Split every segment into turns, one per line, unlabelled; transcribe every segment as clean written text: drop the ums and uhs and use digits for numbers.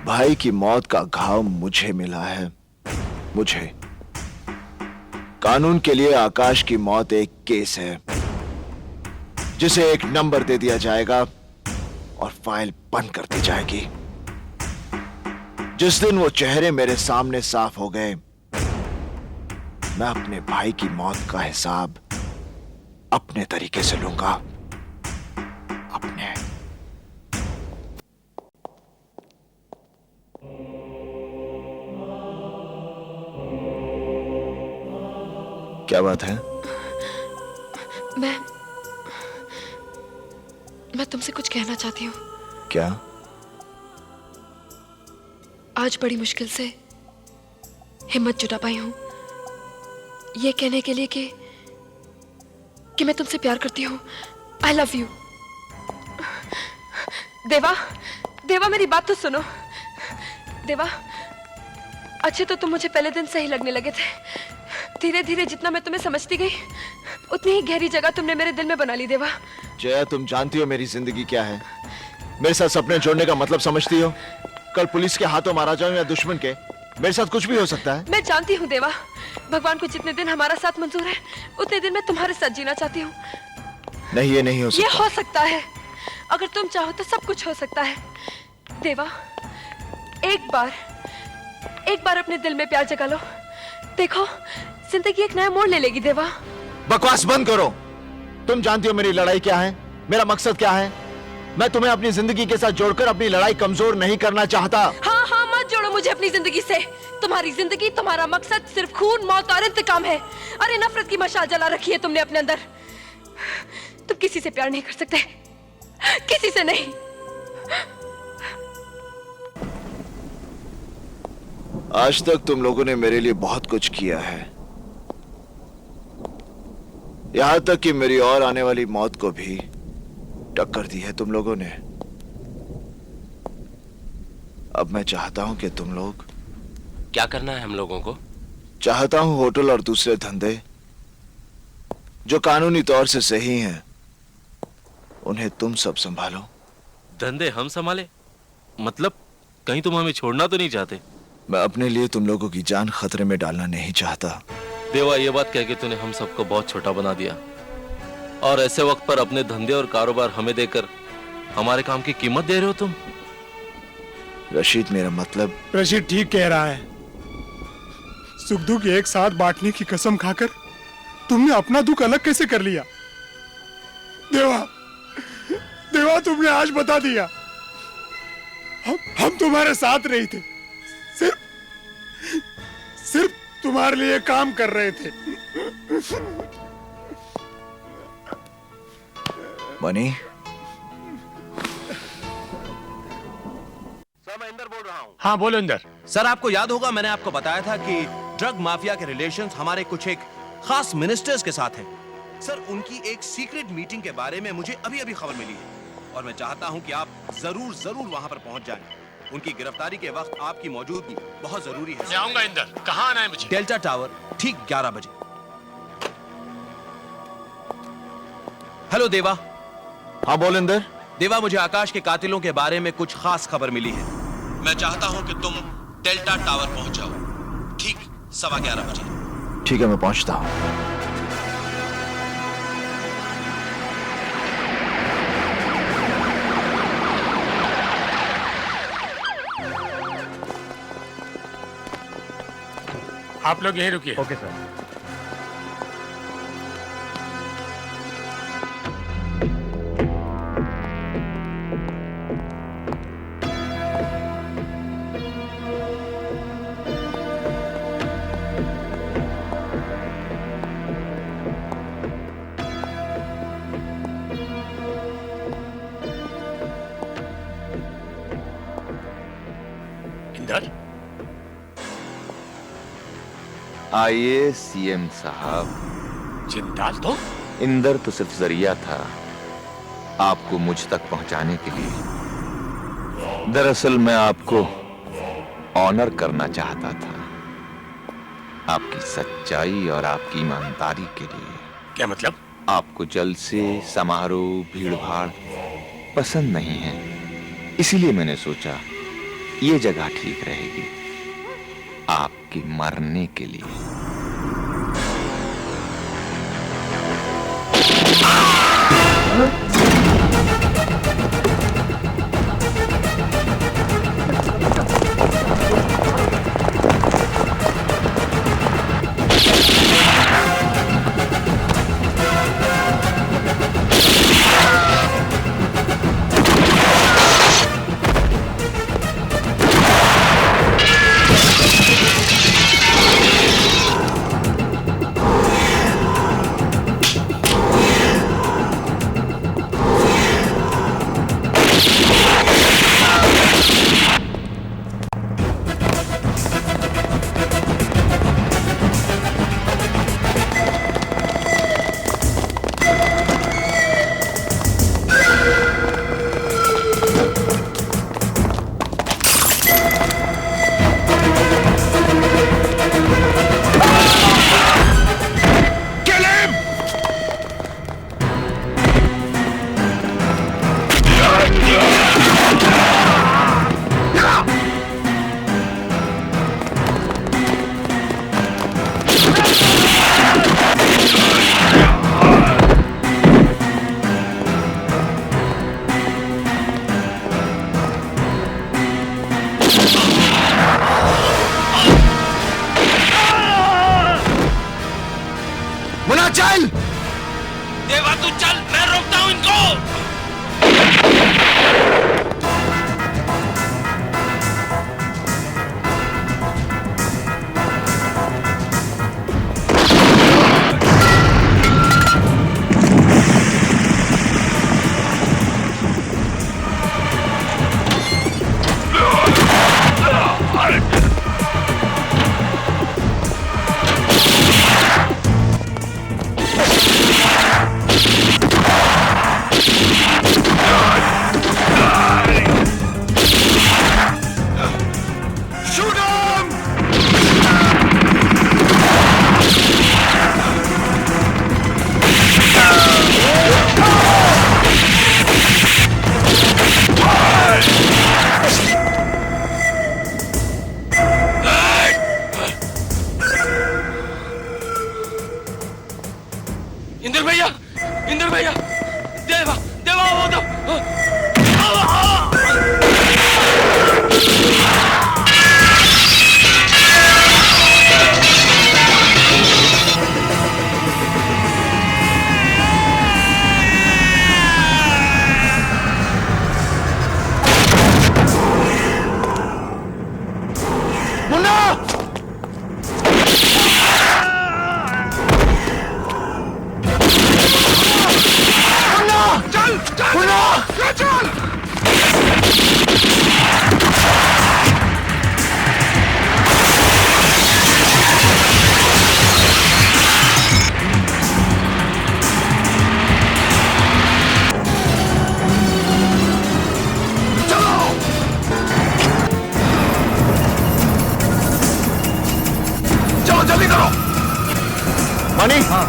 भाई की मौत का घाव मुझे मिला है। मुझे। कानून के लिए आकाश की मौत एक केस है जिसे एक नंबर दे दिया जाएगा और फाइल बंद कर दी जाएगी। जिस दिन वो चेहरे मेरे सामने साफ हो गए, मैं अपने भाई की मौत का हिसाब अपने तरीके से लूंगा। अपने। क्या बात है?
मैं तुमसे कुछ कहना चाहती हूँ।
क्या?
आज बड़ी मुश्किल से हिम्मत जुटा पाई हूँ ये कहने के लिए कि मैं तुमसे प्यार करती हूँ। I love you. देवा, देवा मेरी बात तो सुनो। देवा, अच्छे तो तुम मुझे पहले दिन से ही लगने लगे थे। धीरे धीरे जितना मैं तुम्हें समझती गई, उतनी ही गहरी जगह तुमने मेरे दिल में बना ली। देवा।
जया, तुम जानती हो मेरी जिंदगी क्या है। मेरे साथ सपने जोड़ने का मतलब समझती हो? कल पुलिस के हाथों मारा जाऊं या दुश्मन के, मेरे साथ कुछ भी हो सकता है।
मैं जानती हूँ देवा, भगवान को जितने दिन हमारा साथ मंजूर है उतने दिन मैं तुम्हारे साथ जीना चाहती हूँ।
नहीं, ये नहीं हो सकता।
ये हो सकता है। अगर तुम चाहो तो सब कुछ हो सकता है। देवा, एक बार अपने दिल में प्यार जगा लो। देखो, जिंदगी एक नया मोड़ ले लेगी। देवा।
बकवास बंद करो। तुम जानती हो मेरी लड़ाई क्या है, मेरा मकसद क्या है। मैं तुम्हें अपनी जिंदगी के साथ जोड़कर अपनी लड़ाई कमजोर नहीं करना चाहता।
हाँ हाँ, मत जोड़ो मुझे अपनी जिंदगी से। तुम्हारी जिंदगी, तुम्हारा मकसद सिर्फ खून, मौत और इंतकाम है। अरे नफरत की मशाल जला रखी है तुमने अपने अंदर। तुम किसी से प्यार नहीं कर सकते, किसी से नहीं।
आज तक तुम लोगों ने मेरे लिए बहुत कुछ किया है, यहां तक कि मेरी और आने वाली मौत को भी टक्कर दी है तुम लोगों ने। अब मैं चाहता हूं कि तुम लोग।
क्या करना है हम लोगों को?
चाहता हूं होटल और दूसरे धंधे जो कानूनी तौर से सही हैं, उन्हें तुम सब संभालो।
धंधे हम संभाले? मतलब कहीं तुम हमें छोड़ना तो नहीं चाहते?
मैं अपने लिए तुम लोगों की जान खतरे में डालना नहीं चाहता।
देवा, ये बात कह के तूने हम सबको बहुत छोटा बना दिया, और ऐसे वक्त पर अपने धंधे और कारोबार हमें देकर हमारे काम की कीमत दे रहे हो तुम।
रशीद, मेरा मतलब।
रशीद ठीक कह रहा है। सुख दुख एक साथ बांटने की कसम खाकर तुमने अपना दुख अलग कैसे कर लिया? देवा, देवा, तुमने आज बता दिया। हम तुम्हारे साथ नहीं थे, सिर्फ तुम्हारे लिए काम कर रहे थे।
मनी,
सर मैं इंदर बोल रहा हूँ।
हाँ बोलो इंदर।
सर आपको याद होगा, मैंने आपको बताया था कि ड्रग माफिया के रिलेशंस हमारे कुछ एक खास मिनिस्टर्स के साथ हैं। सर उनकी एक सीक्रेट मीटिंग के बारे में मुझे अभी अभी खबर मिली है और मैं चाहता हूं कि आप जरूर वहां पर पहुंच जाएं। उनकी गिरफ्तारी के वक्त आपकी मौजूदगी बहुत जरूरी है।
मैं आऊंगा इंदर। कहाँ आना है मुझे?
डेल्टा टावर, ठीक 11 बजे। हेलो देवा।
हाँ बोल इंदर।
देवा, मुझे आकाश के कातिलों के बारे में कुछ खास खबर मिली है। मैं चाहता हूं कि तुम डेल्टा टावर पहुंच जाओ ठीक 11:15 बजे।
ठीक है, मैं पहुंचता हूं।
आप लोग यहीं रुकिए। Okay sir. इंदर,
आइए सीएम साहब।
जिंदाल तो
इंदर तो सिर्फ जरिया था आपको मुझ तक पहुंचाने के लिए। दरअसल मैं आपको ऑनर करना चाहता था, आपकी सच्चाई और आपकी ईमानदारी के लिए।
क्या मतलब?
आपको जलसे, समारोह, भीड़ भाड़ पसंद नहीं है, इसीलिए मैंने सोचा ये जगह ठीक रहेगी आपके मरने के लिए।
देवा तू चल, मैं रोकता हूं इनको। इंद्र भैया, देवा देवा वो तो
जल्दी करो। मनी, हाँ।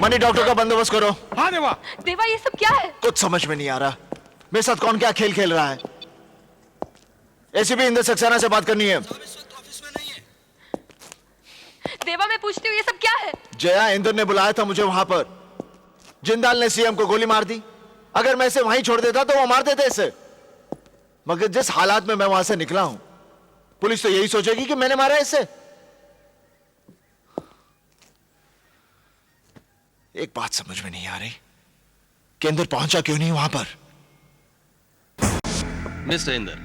मनी, डॉक्टर का बंदोबस्त करो।
हाँ देवा।
देवा ये सब क्या है?
कुछ समझ में नहीं आ रहा। मेरे साथ कौन क्या खेल खेल रहा है। एसीपी इंद्र सक्सेना से बात करनी है।
देवा मैं पूछती हूँ ये सब क्या है?
जया, इंद्र ने बुलाया था मुझे वहां पर। जिंदाल ने सीएम को गोली मार दी। अगर मैं इसे वहीं छोड़ देता तो वो मार देते इसे। मगर जिस हालात में मैं वहां से निकला हूं, पुलिस तो यही सोचेगी कि मैंने मारा इसे। एक बात समझ में नहीं आ रही, केंद्र पहुंचा क्यों नहीं वहां पर?
मिस्टर इंदर,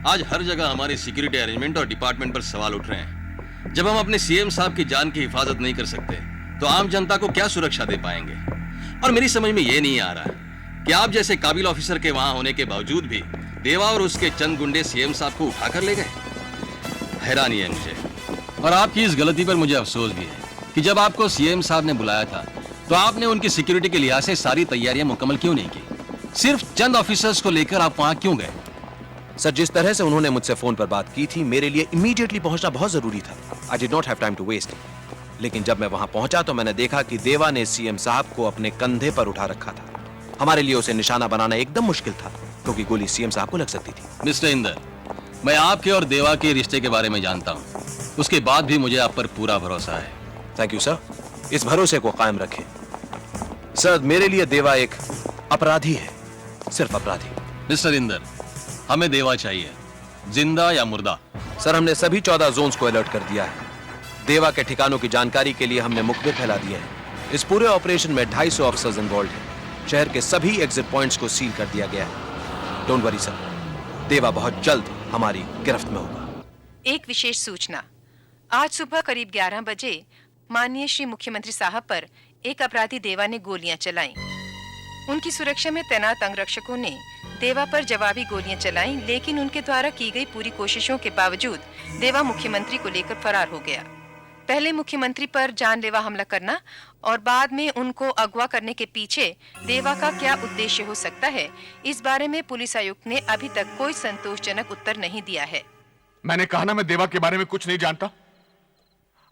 आज हर जगह हमारे सिक्योरिटी अरेंजमेंट और डिपार्टमेंट पर सवाल उठ रहे हैं। जब हम अपने सीएम साहब की जान की हिफाजत नहीं कर सकते तो आम जनता को क्या सुरक्षा दे पाएंगे? और मेरी समझ में यह नहीं आ रहा कि आप जैसे काबिल ऑफिसर के वहां होने के बावजूद भी देवा और उसके चंद गुंडे सीएम साहब को उठाकर ले गए। हैरानी है मुझे, और आपकी इस गलती पर मुझे अफसोस भी है कि जब आपको सीएम साहब ने बुलाया था तो आपने उनकी सिक्योरिटी के लिहाज से सारी तैयारियां मुकम्मल क्यों नहीं की? सिर्फ चंद ऑफिसर्स को लेकर आप वहां क्यों गए?
सर, जिस तरह से उन्होंने मुझसे फोन पर बात की थी, मेरे लिए इमीडिएटली पहुंचना बहुत जरूरी था। I did not have time to waste. लेकिन जब मैं वहां पहुंचा तो मैंने देखा कि देवा ने सीएम साहब को अपने कंधे पर उठा रखा था। हमारे लिए उसे निशाना बनाना एकदम मुश्किल था, क्योंकि गोली सीएम साहब को लग सकती थी।
मिस्टर इंदर, मैं आपके और देवा के रिश्ते के बारे में जानता हूं, उसके बाद भी मुझे आप पर पूरा भरोसा है।
थैंक यू सर, इस भरोसे को कायम रखें। सर, मेरे लिए देवा एक अपराधी है, सिर्फ अपराधी।
मिस्टर इंदर, हमें देवा चाहिए, जिंदा या मुर्दा।
सर, हमने सभी 14 जोन्स को अलर्ट कर दिया है। देवा के ठिकानों की जानकारी के लिए हमने मुखबिर फैला दिए हैं। इस पूरे ऑपरेशन में 250 ऑफिसर्स इन्वॉल्व हैं। शहर के सभी एग्जिट पॉइंट्स को सील कर दिया गया है। डोंट वरी सर, देवा बहुत जल्द हमारी गिरफ्त में होगा।
एक विशेष सूचना, आज सुबह करीब 11 बजे माननीय श्री मुख्यमंत्री साहब पर एक अपराधी देवा ने गोलियां चलाईं। उनकी सुरक्षा में तैनात अंगरक्षकों ने देवा पर जवाबी गोलियां चलाईं, लेकिन उनके द्वारा की गई पूरी कोशिशों के बावजूद देवा मुख्यमंत्री को लेकर फरार हो गया। पहले मुख्यमंत्री पर जानलेवा हमला करना और बाद में उनको अगवा करने के पीछे देवा का क्या उद्देश्य हो सकता है, इस बारे में पुलिस आयुक्त ने अभी तक कोई संतोषजनक उत्तर नहीं दिया है।
मैंने कहा ना, मैं देवा के बारे में कुछ नहीं जानता।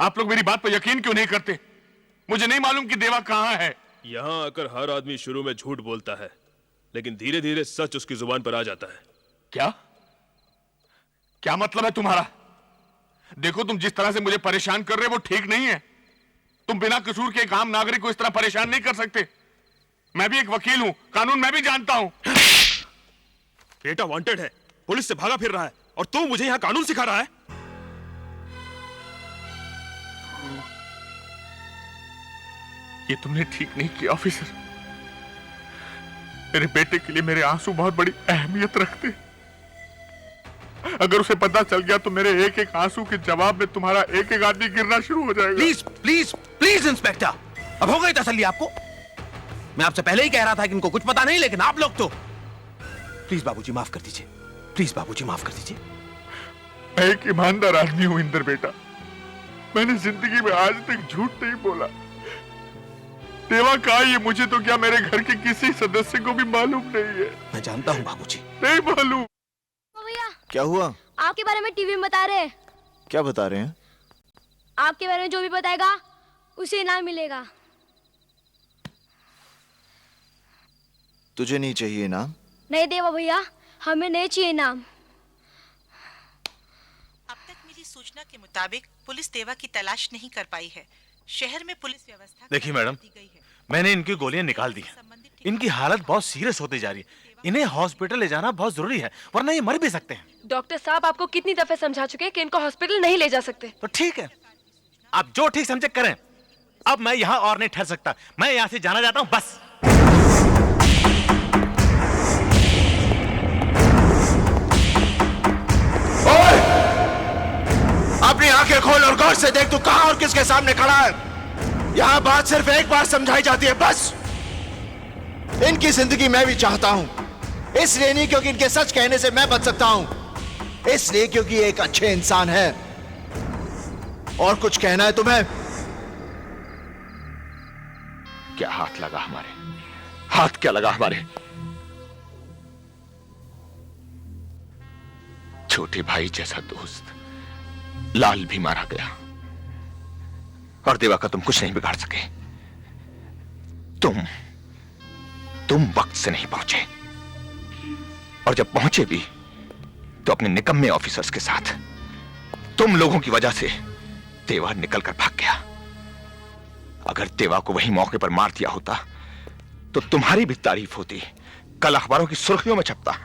आप लोग मेरी बात पर यकीन क्यों नहीं करते? मुझे नहीं मालूम कि देवा कहाँ है।
यहाँ आकर हर आदमी शुरू में झूठ बोलता है, लेकिन धीरे धीरे सच उसकी जुबान पर आ जाता है।
क्या क्या मतलब है तुम्हारा? देखो, तुम जिस तरह से मुझे परेशान कर रहे हो वो ठीक नहीं है। तुम बिना कसूर के एक आम नागरिक को इस तरह परेशान नहीं कर सकते। मैं भी एक वकील हूं, कानून मैं भी जानता हूं।
बेटा वांटेड है, पुलिस से भागा फिर रहा है, और तू मुझे यहाँ कानून सिखा रहा है?
ये तुमने ठीक नहीं किया ऑफिसर। मेरे बेटे के लिए मेरे आंसू बहुत बड़ी अहमियत रखते। अगर उसे पता चल गया तो मेरे एक एक आंसू के जवाब में तुम्हारा एक एक आदमी गिरना शुरू हो जाएगा।
प्लीज प्लीज प्लीज इंस्पेक्टर, अब हो गई तसल्ली आपको? मैं आपसे पहले ही कह रहा था कि इनको कुछ पता नहीं, लेकिन आप लोग तो। प्लीज बाबूजी माफ कर दीजिए, प्लीज बाबूजी माफ कर दीजिए।
मैं एक ईमानदार आदमी हूं इंदर बेटा। मैंने जिंदगी में आज तक झूठ नहीं बोला। देवा कहा, ये मुझे तो क्या मेरे घर के किसी सदस्य को भी मालूम नहीं है।
मैं जानता हूं बाबूजी।
नहीं मालूम।
भैया,
क्या हुआ?
आपके बारे में टीवी में बता रहे हैं।
क्या बता रहे हैं?
आपके बारे में जो भी बताएगा उसे इनाम मिलेगा।
तुझे नहीं चाहिए इनाम?
नहीं देवा भैया, हमें नहीं चाहिए इनाम।
अब तक मिली सूचना के मुताबिक पुलिस देवा की तलाश नहीं कर पाई है। शहर में पुलिस व्यवस्था
देखिए मैडम, मैंने इनकी गोलियां निकाल दी हैं। इनकी हालत बहुत सीरियस होती जा रही है। इन्हें हॉस्पिटल ले जाना बहुत जरूरी है, वरना ये मर भी सकते हैं।
डॉक्टर साहब आपको कितनी दफे समझा चुके हैं कि इनको हॉस्पिटल नहीं ले जा सकते।
तो ठीक है, आप जो ठीक समझे करें। अब मैं यहाँ और नहीं ठहर सकता, मैं यहाँ से जाना चाहता हूँ बस।
अपनी आंखें खोल और गौर से देख, तू कहां और किसके सामने खड़ा है। यहां बात सिर्फ एक बार समझाई जाती है, बस। इनकी जिंदगी मैं भी चाहता हूं, इसलिए नहीं क्योंकि इनके सच कहने से मैं बच सकता हूं, इसलिए क्योंकि ये एक अच्छे इंसान है। और कुछ कहना है तुम्हें?
क्या हाथ लगा हमारे? हाथ क्या लगा हमारे? छोटे भाई जैसा दोस्त लाल भी मारा गया, और देवा का तुम कुछ नहीं बिगाड़ सके। तुम वक्त से नहीं पहुंचे, और जब पहुंचे भी तो अपने निकम्मे ऑफिसर्स के साथ। तुम लोगों की वजह से देवा निकल कर भाग गया। अगर देवा को वही मौके पर मार दिया होता तो तुम्हारी भी तारीफ होती, कल अखबारों की सुर्खियों में छपता।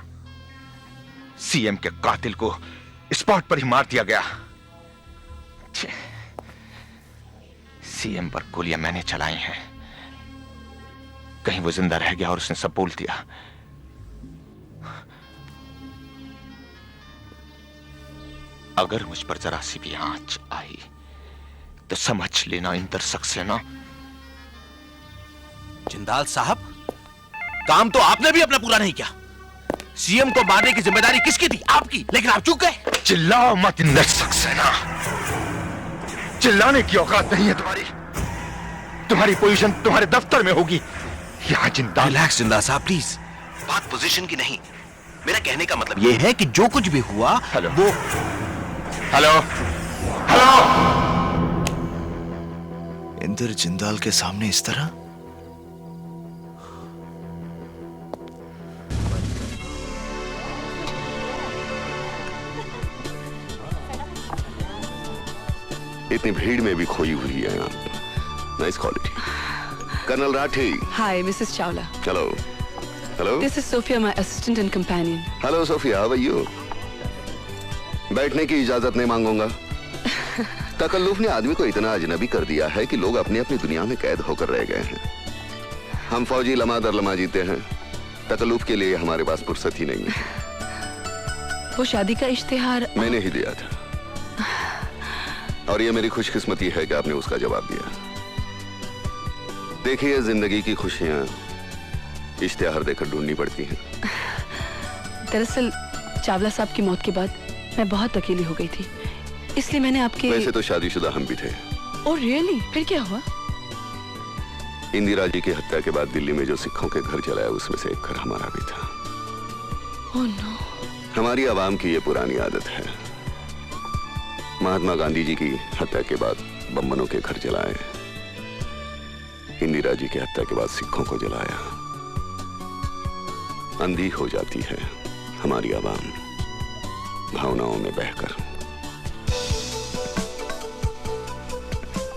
सीएम के कातिल को स्पॉट पर ही मार दिया गया। सीएम पर गोलियां मैंने चलाई हैं। कहीं वो जिंदा रह गया और उसने सब बोल दिया। अगर मुझ पर जरा सी भी आंच आई तो समझ लेना इंदर सक्सेना।
जिंदाल साहब, काम तो आपने भी अपना पूरा नहीं किया। सीएम को मारने की जिम्मेदारी किसकी थी? आपकी। लेकिन आप चूक गए।
चिल्लाओ मत इंदर सक्सेना। चिल्लाने की औकात नहीं है तुम्हारी। तुम्हारी पोजीशन तुम्हारे दफ्तर में होगी। यहां जिंदाल।
रिलैक्स जिंदाल साहब प्लीज। बात पोजीशन की नहीं, मेरा कहने का मतलब यह है कि जो कुछ भी हुआ वो।
Hello hello.
इंदर जिंदाल के सामने इस तरह?
इतनी भीड़ में भी खोई हुई है आप। Nice quality. Colonel Rathi.
Hi, Mrs. Chawla.
Hello hello.
This is Sophia, my assistant and companion.
Hello Sophia, how are you? बैठने की इजाजत नहीं मांगूंगा। तकल्लुफ ने आदमी को इतना अजनबी कर दिया है कि लोग अपनी अपनी दुनिया में कैद होकर रह गए हैं। हम फौजी लम्हा दर लम्हा जीते हैं। तकल्लुफ के लिए हमारे पास फुर्सत ही नहीं है।
वो शादी का इश्तिहार
मैंने ही दिया था और ये मेरी खुशकिस्मती है कि आपने उसका जवाब दिया। देखिए, जिंदगी की खुशियां इश्तिहार देकर ढूंढनी पड़ती हैं।
दरअसल चावला साहब की मौत के बाद मैं बहुत अकेली हो गई थी, इसलिए मैंने आपके।
वैसे तो शादीशुदा हम भी थे।
Oh really? फिर क्या हुआ?
इंदिरा जी की हत्या के बाद दिल्ली में जो सिखों के घर जलाया उसमें से एक घर हमारा भी था।
Oh no.
हमारी आवाम की ये पुरानी आदत है। महात्मा गांधी जी की हत्या के बाद बम्बनों के घर जलाए, इंदिरा जी की हत्या के बाद सिखों को जलाया। अंधी हो जाती है हमारी आवाम भावनाओं में बहकर।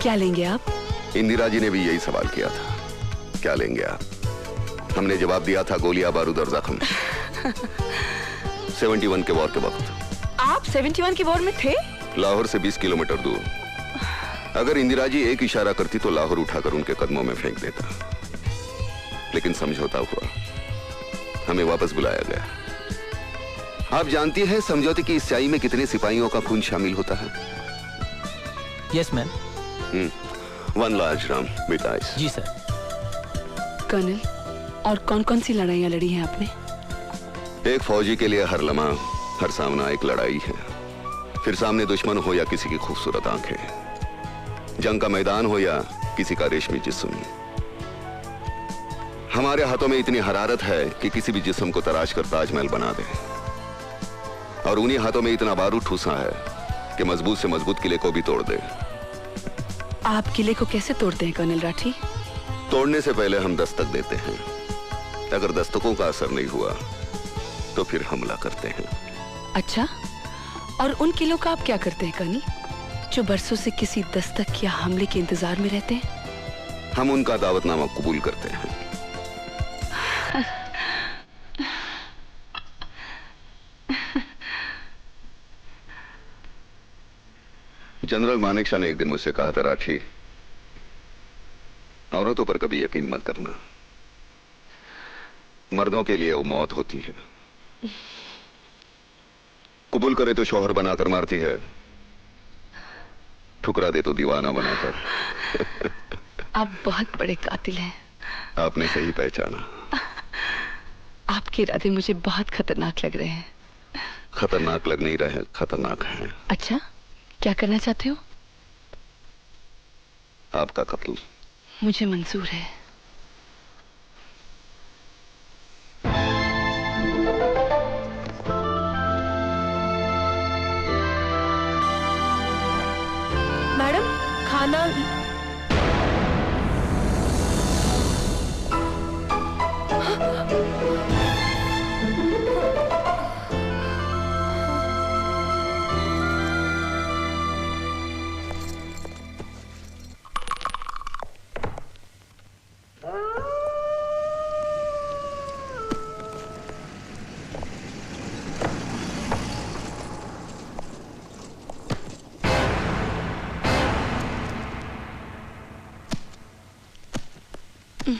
क्या लेंगे आप?
इंदिरा जी ने भी यही सवाल किया था, क्या लेंगे आप? हमने जवाब दिया था, गोलियां, बारूद और जख्म। 71 के वॉर के वक्त।
आप 71 की वॉर में थे?
लाहौर से 20 किलोमीटर दूर। अगर इंदिरा जी एक इशारा करती तो लाहौर उठाकर उनके कदमों में फेंक देता, लेकिन समझौता हुआ, हमें वापस बुलाया गया। आप जानती हैं समझौते की इस स्याही में कितने सिपाहियों का खून शामिल होता है?
Yes ma'am.
1 large dram with ice.
जी सर।
कर्नल, और कौन कौन सी लड़ाइयां लड़ी हैं आपने?
एक फौजी के लिए हर लम्हा, हर सामना एक लड़ाई है। फिर सामने दुश्मन हो या किसी की खूबसूरत आंखें, जंग का मैदान हो या किसी का रेशमी जिस्म, हमारे हाथों में इतनी हरारत है कि किसी भी जिस्म को तराश कर ताजमहल बना दे। और उन्हीं हाथों में इतना बारूद ठूसा है कि मजबूत से मजबूत किले को भी तोड़ दे।
आप किले को कैसे तोड़ते हैं कर्नल राठी?
तोड़ने से पहले हम दस्तक देते हैं। अगर दस्तकों का असर नहीं हुआ तो फिर हमला करते हैं।
अच्छा, और उन किलों का आप क्या करते हैं कर्नल, जो बरसों से किसी दस्तक या हमले के इंतजार में रहते हैं?
हम उनका दावतनामा कबूल करते हैं। जनरल मानेकशॉ ने एक दिन मुझसे कहा था, राठी, औरतों पर कभी यकीन मत करना। मर्दों के लिए वो मौत होती है। कबूल करे तो शौहर बनाकर मारती है, ठुकरा दे तो दीवाना बनाकर।
आप बहुत बड़े कातिल हैं।
आपने सही पहचाना।
आपके इरादे मुझे बहुत खतरनाक लग रहे हैं।
खतरनाक लग नहीं रहे, खतरनाक हैं।
अच्छा, क्या करना चाहते हो?
आपका कत्ल।
मुझे मंजूर है।
मैडम, खाना।
आज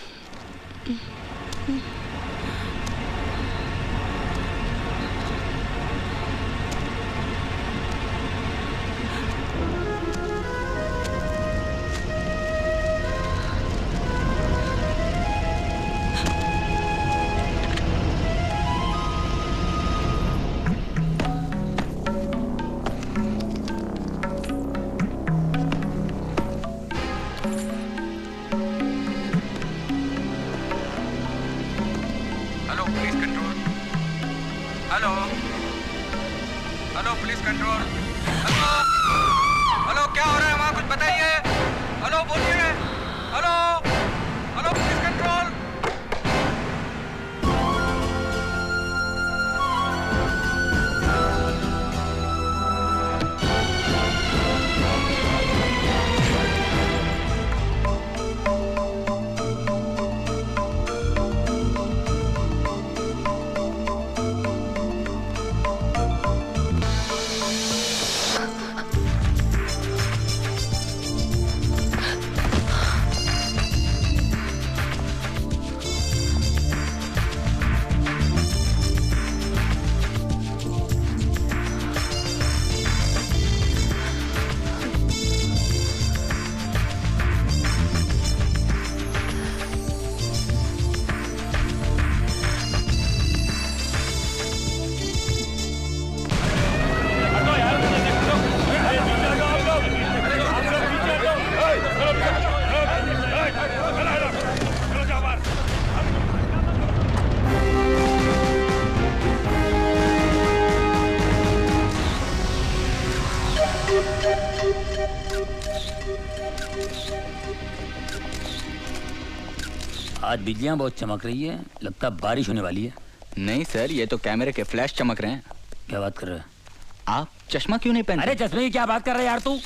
बिजलियां बहुत चमक रही है, लगता बारिश होने वाली है।
नहीं सर, ये तो कैमरे के फ्लैश चमक रहे हैं।
क्या बात कर रहे हैं
आप? चश्मा क्यों नहीं पहनते?
अरे चश्मे की क्या बात कर रहे हैं यार तू?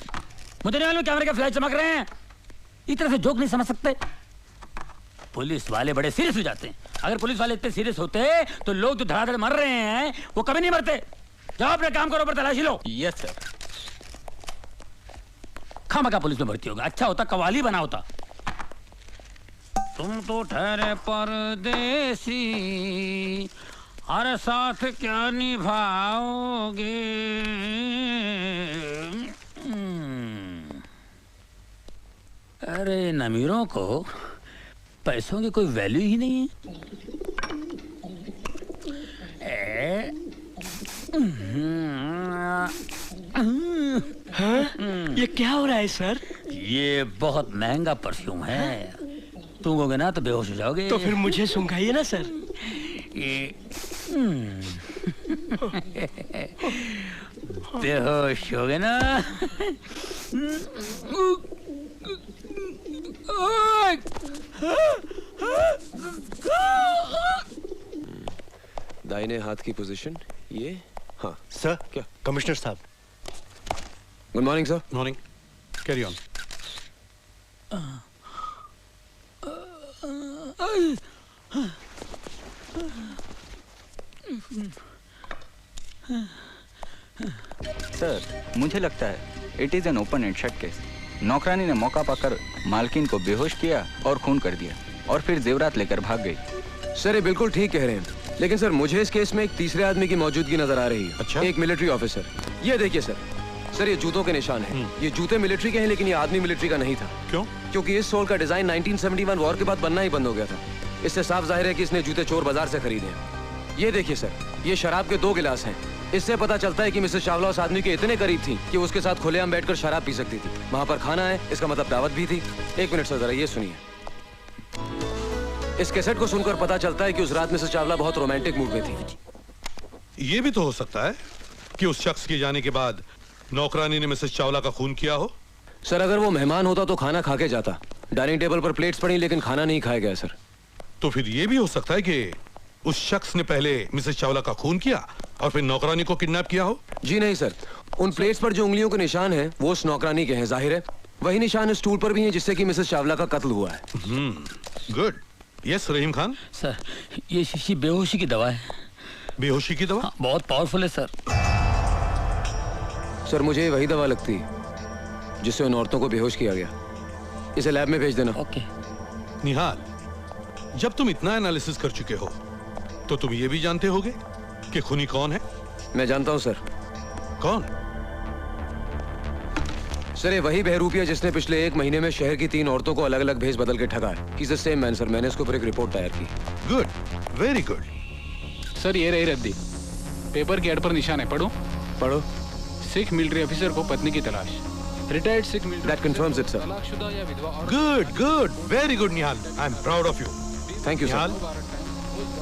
मुझे नहीं मालूम कैमरे के फ्लैश चमक रहे हैं। इस तरह से जोक नहीं समझ सकते। पुलिस वाले बड़े सीरियस हो जाते हैं। अगर पुलिस वाले इतने सीरियस होते तो लोग जो धड़ाधड़ मर रहे हैं वो कभी नहीं मरते। जाओ अपने काम करो, पर तलाशी लो।
Yes sir.
खामखा पुलिस में भर्ती होगा, अच्छा होता कवाली बना होता। तुम तो ठहरे परदेसी, हर साथ क्या निभाओगे। अरे इन अमीरों को पैसों की कोई वैल्यू ही नहीं है।
ये क्या हो रहा है सर?
ये बहुत महंगा परफ्यूम है, सूंघोगे ना तो बेहोश हो जाओगे।
तो फिर मुझे सूंघाइए ना सर।
बेहोश हो गए ना।
दाहिने हाथ की पोजीशन ये। हाँ
सर।
क्या?
कमिश्नर साहब।
Good morning sir.
Morning. Carry on.
Sir, मुझे लगता है it is an open and shut case. नौकरानी ने मौका पाकर मालकिन को बेहोश किया और खून कर दिया और फिर जेवरात लेकर भाग गई।
सर ये बिल्कुल ठीक कह रहे हैं, लेकिन सर मुझे इस केस में एक तीसरे आदमी की मौजूदगी नजर आ रही है।
अच्छा?
एक मिलिट्री ऑफिसर। ये देखिए सर, सर ये जूतों के निशान हैं। ये जूते मिलिट्री के हैं, लेकिन ये आदमी मिलिट्री का नहीं था।
क्यों?
क्योंकि इस सोल का डिजाइन 1971 वॉर के बाद बनना ही बंद हो गया था। इससे साफ जाहिर है कि इसने जूते चोर बाजार से खरीदे हैं। ये देखिए सर, ये शराब के 2 गिलास हैं। इससे पता चलता है कि मिसेस चावला उस आदमी के इतने करीब थी कि उसके साथ खुलेआम बैठकर शराब पी सकती थी। वहां पर खाना है, इसका मतलब दावत भी थी। 1 मिनट सर, जरा ये सुनिए। इस कैसेट को सुनकर पता चलता है कि उस रात मिसेस चावला बहुत रोमांटिक मूड में थी।
ये भी तो हो सकता है कि उस शख्स के जाने के बाद नौकरानी ने मिसेस चावला का खून किया हो।
सर अगर वो मेहमान होता तो खाना खा के जाता। डाइनिंग टेबल पर प्लेट्स पड़ी, लेकिन खाना नहीं खाया गया सर।
तो फिर ये भी हो सकता है कि उस शख्स ने पहले मिसेस चावला का खून किया और फिर नौकरानी को किडनैप किया हो।
जी नहीं सर, उन प्लेट्स पर जो उंगलियों के निशान हैं वो उस नौकरानी के हैं। जाहिर है वही निशान इस स्टूल पर भी हैं जिससे कि मिसेस चावला का कत्ल हुआ है।
गुड। यस रहीम खान।
सर ये शीशी बेहोशी की दवा है।
बेहोशी की दवा?
हाँ, बहुत पावरफुल है सर।
सर मुझे वही दवा लगती है जिससे उन औरतों को बेहोश किया गया। इसे लैब में भेज देना।
ओके।
निहाल, जब तुम इतना एनालिसिस कर चुके हो तो तुम ये भी जानते होगे कि खूनी कौन है?
मैं जानता हूं सर।
कौन?
सर ये वही बहरूपिया जिसने पिछले 1 महीने में शहर की 3 औरतों को अलग अलग भेज बदल के ठगा है। He's the same man, sir. मैंने इसके ऊपर एक रिपोर्ट तैयार की।
Good, very good.
सर ये रही रद्दी, पेपर के एड पर निशान है, पढ़ो।
पढ़ो।
सिख मिलिट्री ऑफिसर को पत्नी की तलाश, retired Sikh military.
That confirms it, sir.
तलाकशुदा या विधवा औरत।
Good good, very good Nihal, I am proud of you.
Thank you
Nihal,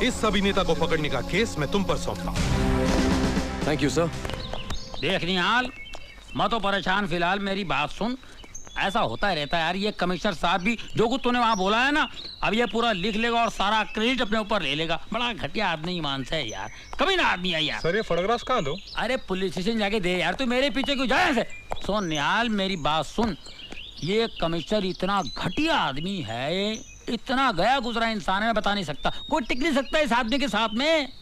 इस अभिनेता को पकड़ने का केस मैं तुम पर सौंपता हूं।
Thank you sir.
देख निहाल, मैं तो परेशान फिलहाल, मेरी बात सुन। ऐसा होता रहता है यार, ये कमिश्नर साहब भी जो कुछ तूने वहाँ बोला है ना, अब ये पूरा लिख लेगा और सारा क्रेडिट अपने ऊपर ले लेगा। बड़ा घटिया आदमी ईमान से है यार, कभी ना आदमी है यार।
सर ये फोटोग्राफ्स कहाँ दो?
अरे पुलिस स्टेशन जाके दे यार, तू मेरे पीछे क्यों जाए ऐसे? सुन निहाल, मेरी बात सुन, ये कमिश्नर इतना घटिया आदमी है, इतना गया गुजरा इंसान है, मैं बता नहीं सकता। कोई टिक नहीं सकता इस आदमी के साथ में।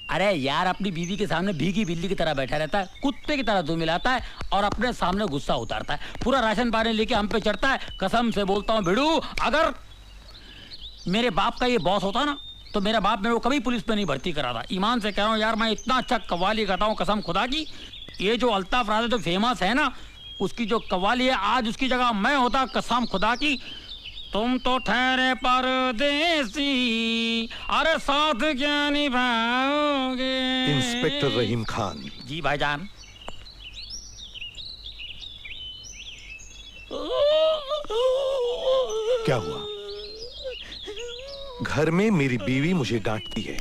अरे यार, अपनी बीवी के सामने भीगी बिल्ली की तरह बैठा रहता है, कुत्ते की तरह दो मिलाता है और अपने सामने गुस्सा उतारता है, पूरा राशन पानी लेके हम पे चढ़ता है। कसम से बोलता हूँ भिड़ू, अगर मेरे बाप का ये बॉस होता ना तो मेरा बाप मेरे को कभी पुलिस में नहीं भर्ती करा था। ईमान से कह रहा हूँ यार, मैं इतना अच्छा कव्वाली गाता हूँ कसम खुदा की। ये जो अल्ताफ राजा जो फेमस है ना, उसकी जो कव्वाली है, आज उसकी जगह मैं होता कसम खुदा की। तुम तो ठहरे परदेसी, अरे साथ क्या निभाओगे?
इंस्पेक्टर रहीम खान।
जी भाईजान।
क्या हुआ? घर में मेरी बीवी मुझे डांटती है,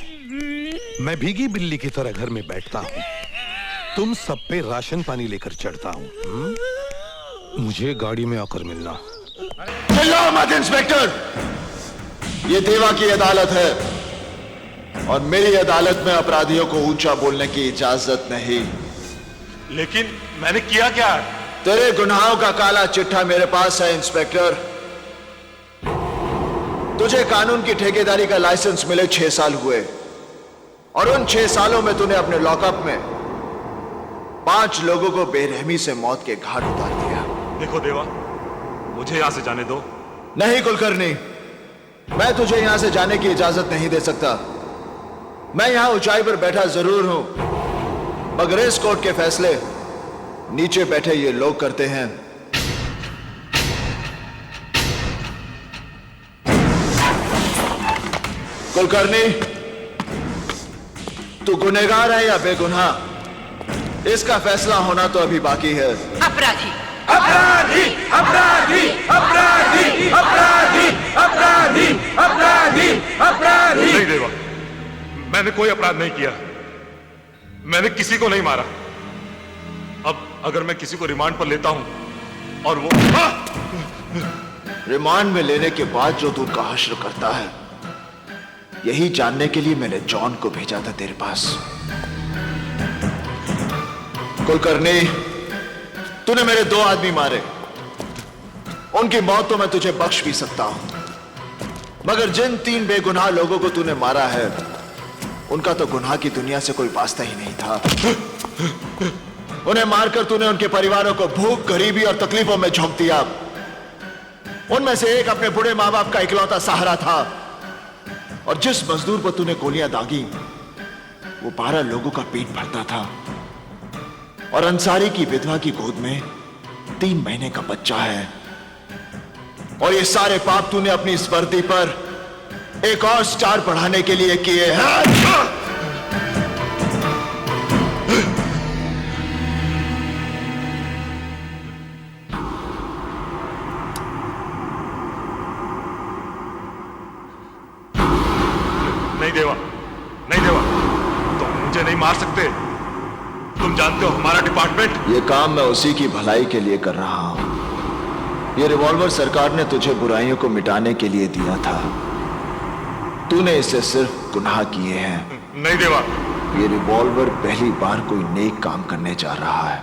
मैं भीगी बिल्ली की तरह घर में बैठता हूँ, तुम सब पे राशन पानी लेकर चढ़ता हूँ। मुझे गाड़ी में आकर मिलना।
चिल्लाओ मत इंस्पेक्टर, ये देवा की अदालत है और मेरी अदालत में अपराधियों को ऊंचा बोलने की इजाजत नहीं।
लेकिन मैंने किया क्या?
तेरे गुनाहों का काला चिट्ठा मेरे पास है इंस्पेक्टर। तुझे कानून की ठेकेदारी का लाइसेंस मिले 6 साल हुए और उन 6 सालों में तूने अपने लॉकअप में 5 लोगों को बेरहमी से मौत के घाट उतार दिया।
देखो देवा, मुझे यहां से जाने दो।
नहीं कुलकर्णी, मैं तुझे यहां से जाने की इजाजत नहीं दे सकता। मैं यहां ऊंचाई पर बैठा जरूर हूं, मगर इस कोर्ट के फैसले नीचे बैठे ये लोग करते हैं। कुलकर्णी, तू गुनहगार है या बेगुनाह, इसका फैसला होना तो अभी बाकी है।
अपराधी
अपराधी अपराधी अपराधी अपराधी अपराधी अपराधी अपराधी।
नहीं देवा, मैंने कोई अपराध नहीं किया, मैंने किसी को नहीं मारा। अब अगर मैं किसी को रिमांड पर लेता हूं और वो
रिमांड में लेने के बाद जो तू उनका हश्र करता है, यही जानने के लिए मैंने जॉन को भेजा था तेरे पास। कुलकर्णी, तूने मेरे 2 आदमी मारे, उनकी मौत तो मैं तुझे बख्श भी सकता हूं, मगर जिन 3 बेगुनाह लोगों को तूने मारा है, उनका तो गुनाह की दुनिया से कोई वास्ता ही नहीं था। उन्हें मारकर तूने उनके परिवारों को भूख, गरीबी और तकलीफों में झोंक दिया। उनमें से एक अपने बूढ़े मां बाप का इकलौता सहारा था और जिस मजदूर पर तूने गोलियां दागी, वो 12 लोगों का पेट भरता था और अंसारी की विधवा की गोद में 3 महीने का बच्चा है। और ये सारे पाप तूने अपनी इस वर्दी पर एक और स्टार बढ़ाने के लिए किए हैं।
नहीं देवा, नहीं देवा, तुम मुझे नहीं मार सकते। तुम जानते हो हमारा डिपार्टमेंट।
ये काम मैं उसी की भलाई के लिए कर रहा हूं। ये रिवॉल्वर सरकार ने तुझे बुराइयों को मिटाने के लिए दिया था, तूने इससे सिर्फ गुनाह किए हैं।
नहीं देवा,
ये रिवॉल्वर पहली बार कोई नेक काम करने जा रहा है।